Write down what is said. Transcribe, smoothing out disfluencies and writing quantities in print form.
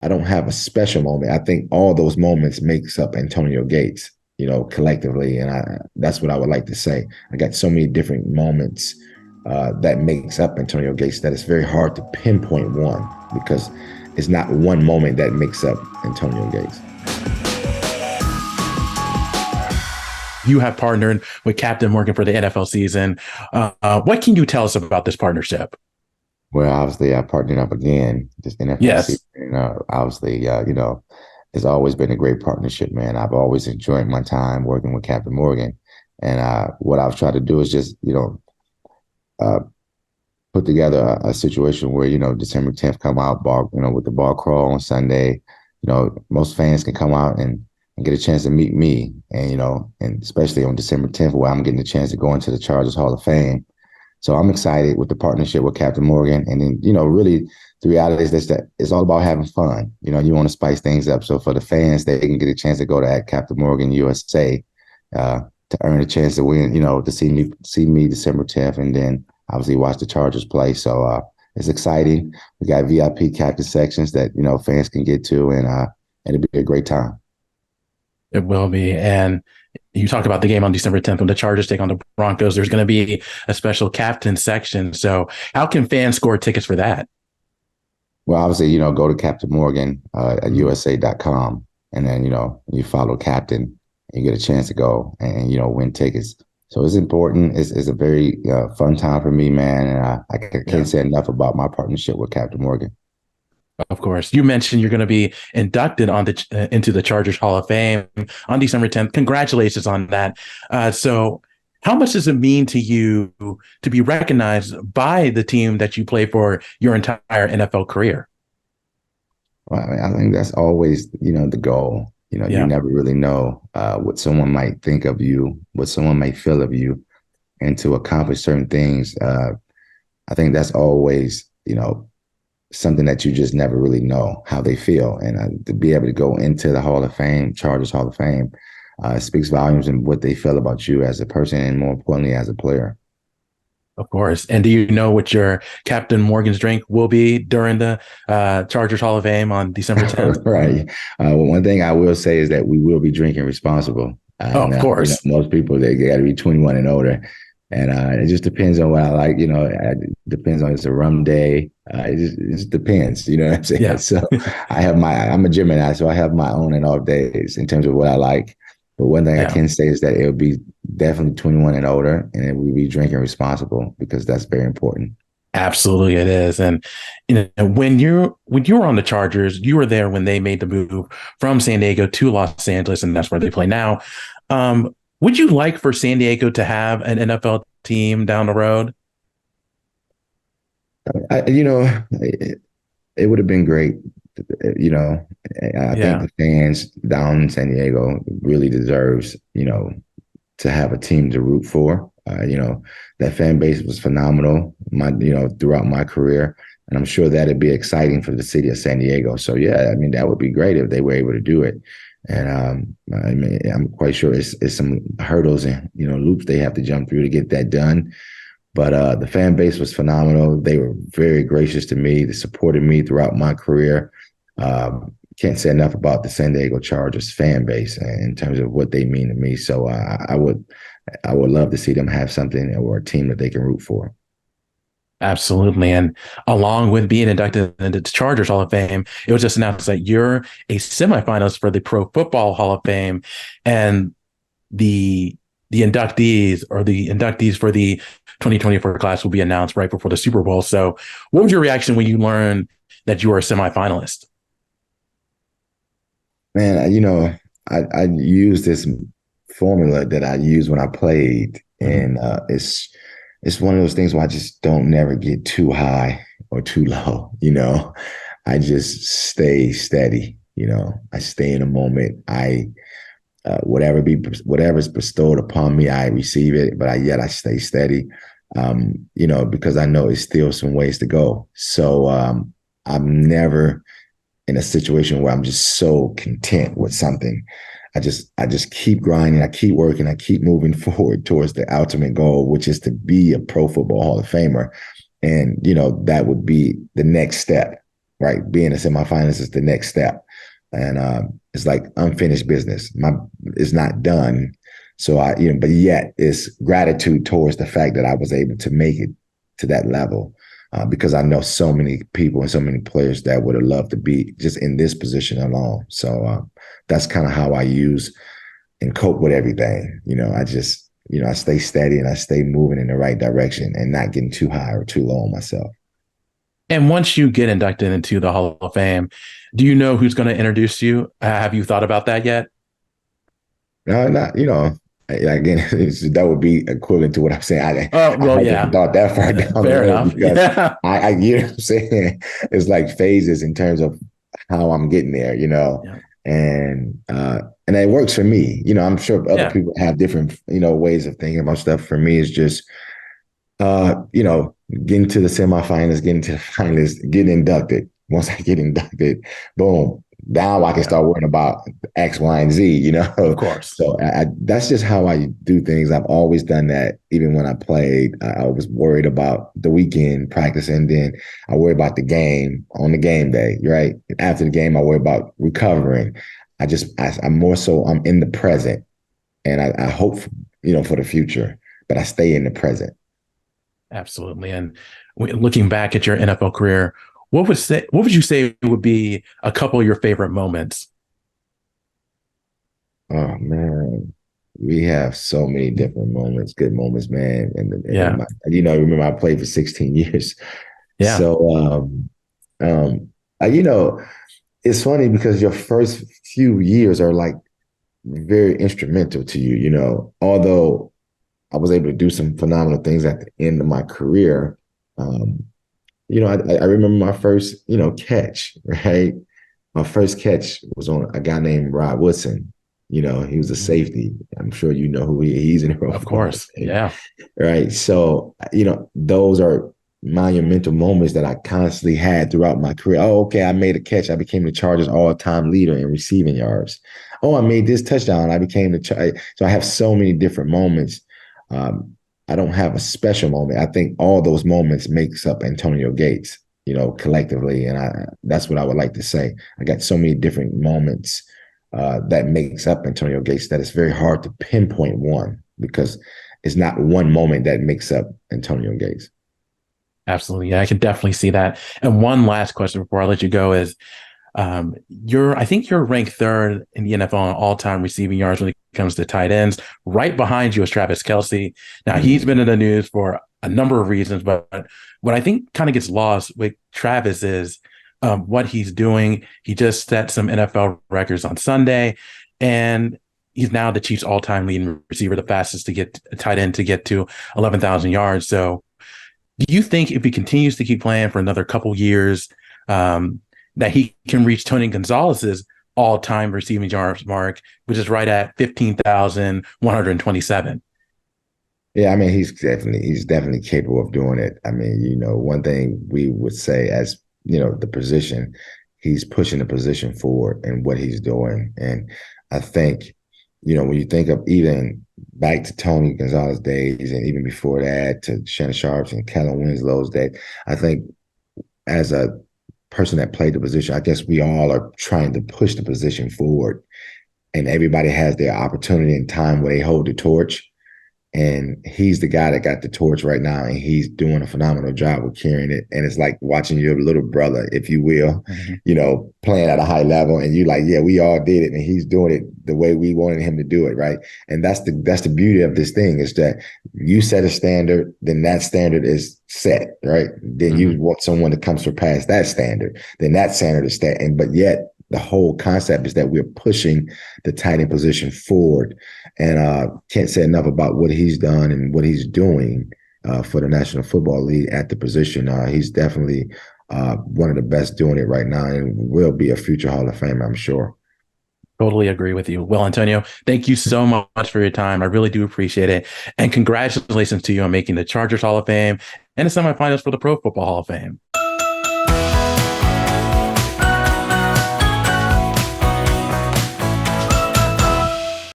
I don't have a special moment. I think all those moments makes up Antonio Gates, collectively. And that's what I would like to say. I got so many different moments that makes up Antonio Gates that it's very hard to pinpoint one because it's not one moment that makes up Antonio Gates. You have partnered with Captain Morgan for the NFL season. What can you tell us about this partnership? Well, obviously, I partnered up again this NFL Yes. season. Obviously, it's always been a great partnership, man. I've always enjoyed my time working with Captain Morgan. And what I've tried to do is just, uh, put together a situation where, December 10th come out, with the ball crawl on Sunday. Most fans can come out and get a chance to meet me. And especially on December 10th, where I'm getting a chance to go into the Chargers Hall of Fame. So I'm excited with the partnership with Captain Morgan. And then, really the reality is that it's all about having fun. You want to spice things up. So for the fans, they can get a chance to go to Captain Morgan USA to earn a chance to win, to see me December 10th, and then obviously watch the Chargers play. So it's exciting. We got VIP captain sections that, fans can get to, and it'll be a great time. It will be. And you talked about the game on December 10th when the Chargers take on the Broncos. There's going to be a special captain section. So how can fans score tickets for that? Well, obviously, go to Captain Morgan at USA.com, and then, you follow Captain, and you get a chance to go and, win tickets. So it's important. It's a very fun time for me, man. And I can't say enough about my partnership with Captain Morgan. Of course. You mentioned you're going to be inducted into the Chargers Hall of Fame on December 10th. Congratulations on that. So how much does it mean to you to be recognized by the team that you play for your entire NFL career? Well, I think that's always, the goal. You never really know what someone might think of you, what someone might feel of you, and to accomplish certain things. I think that's always, something that you just never really know how they feel. And to be able to go into the Hall of Fame, Chargers Hall of Fame, speaks volumes in what they feel about you as a person and more importantly, as a player. Of course. And do you know what your Captain Morgan's drink will be during the Chargers Hall of Fame on December 10th? Right. Well, one thing I will say is that we will be drinking responsible. Of course. Most people, they got to be 21 and older. And it just depends on what I like. It depends on, it's a rum day. It just depends. You know what I'm saying? Yeah. So I'm a Gemini, so I have my on and off days in terms of what I like. But one thing I can say is that it'll be definitely 21 and older, and we'll be drinking responsible because that's very important. Absolutely, it is. And when you were on the Chargers, you were there when they made the move from San Diego to Los Angeles, and that's where they play now. Would you like for San Diego to have an NFL team down the road? It would have been great. I think the fans down in San Diego really deserves, to have a team to root for. That fan base was phenomenal, throughout my career. And I'm sure that'd be exciting for the city of San Diego. So, yeah, I mean, that would be great if they were able to do it. And I'm quite sure it's some hurdles and, loops they have to jump through to get that done. But the fan base was phenomenal. They were very gracious to me. They supported me throughout my career. Can't say enough about the San Diego Chargers fan base in terms of what they mean to me. So I would love to see them have something or a team that they can root for. Absolutely. And along with being inducted into the Chargers Hall of Fame, it was just announced that you're a semifinalist for the Pro Football Hall of Fame. And the inductees for the 2024 class will be announced right before the Super Bowl. So what was your reaction when you learned that you were a semifinalist? Man, I use this formula that I used when I played, and it's one of those things where I just don't never get too high or too low. I just stay steady. I stay in a moment. Whatever's bestowed upon me, I receive it, but I stay steady. Because I know it's still some ways to go. So I'm never in a situation where I'm just so content with something. I just keep grinding, I keep working, I keep moving forward towards the ultimate goal, which is to be a Pro Football Hall of Famer. And, that would be the next step. right? Being a semifinalist is the next step. And it's like unfinished business. It's not done. So but yet it's gratitude towards the fact that I was able to make it to that level. Because I know so many people and so many players that would have loved to be just in this position alone. So that's kind of how I use and cope with everything. I just, I stay steady and I stay moving in the right direction and not getting too high or too low on myself. And once you get inducted into the Hall of Fame, do you know who's going to introduce you? Have you thought about that yet? No, not, again, that would be equivalent to what I'm saying. Oh, I well, haven't yeah. thought that far down the Fair road enough. because Yeah. you know what I'm saying? It's like phases in terms of how I'm getting there, Yeah. and it works for me. I'm sure other Yeah. people have different, ways of thinking about stuff. For me, it's just, getting to the semifinals, getting to the finalists, getting inducted. Once I get inducted, boom, now I can Yeah. start worrying about X, Y, and Z, Of course. So that's just how I do things. I've always done that. Even when I played, I was worried about the weekend practicing. Then I worry about the game on the game day, right? And after the game, I worry about recovering. I'm more so, I'm in the present and I hope, for the future, but I stay in the present. Absolutely. And looking back at your NFL career, what would you say would be a couple of your favorite moments? Oh man, we have so many different moments, good moments, man. Yeah. Remember I played for 16 years. Yeah. So, uh, you know, it's funny because your first few years are like very instrumental to you. Although I was able to do some phenomenal things at the end of my career. Um, I remember my first, catch, right? My first catch was on a guy named Rod Woodson. He was a Mhm. safety. I'm sure you know who he's in the Pro Of Football Hall of course. Fame, Yeah. right? So, those are monumental moments that I constantly had throughout my career. Oh, okay, I made a catch. I became the Chargers all-time leader in receiving yards. Oh, I made this touchdown. I became so I have so many different moments. Um, I don't have a special moment. I think all those moments makes up Antonio Gates, collectively. And that's what I would like to say. I got so many different moments that makes up Antonio Gates that it's very hard to pinpoint one because it's not one moment that makes up Antonio Gates. Absolutely. Yeah, I can definitely see that. And one last question before I let you go is I think you're ranked third in the NFL on all-time receiving yards when it comes to tight ends. Right behind you is Travis Kelce. Now he's been Mm. in the news for a number of reasons, but what I think kind of gets lost with Travis is what he's doing. He just set some NFL records on Sunday, and he's now the Chiefs' all-time leading receiver, the fastest to get a tight end to get to 11,000 yards. So do you think if he continues to keep playing for another couple years, that he can reach Tony Gonzalez's all-time receiving yards mark, which is right at 15,127? Yeah, I mean, he's definitely capable of doing it. I mean, one thing we would say as, the position, he's pushing the position forward and what he's doing. And I think, when you think of even back to Tony Gonzalez days and even before that to Shannon Sharps and Kellen Winslow's day, I think as a person that played the position, I guess we all are trying to push the position forward and everybody has their opportunity and time where they hold the torch. And he's the guy that got the torch right now, and he's doing a phenomenal job of carrying it. And it's like watching your little brother, if you will, Mhm. playing at a high level, and you like, yeah, we all did it, and he's doing it the way we wanted him to do it, right? And that's the beauty of this thing is that you set a standard, then that standard is set, right? Then you Mhm. want someone to come surpass that standard, then that standard is set, and but yet the whole concept is that we're pushing the tight end position forward and can't say enough about what he's done and what he's doing for the National Football League at the position. He's definitely one of the best doing it right now and will be a future Hall of Famer, I'm sure. Totally agree with you. Well, Antonio, thank you so much for your time. I really do appreciate it. And congratulations to you on making the Chargers Hall of Fame and the semifinals for the Pro Football Hall of Fame.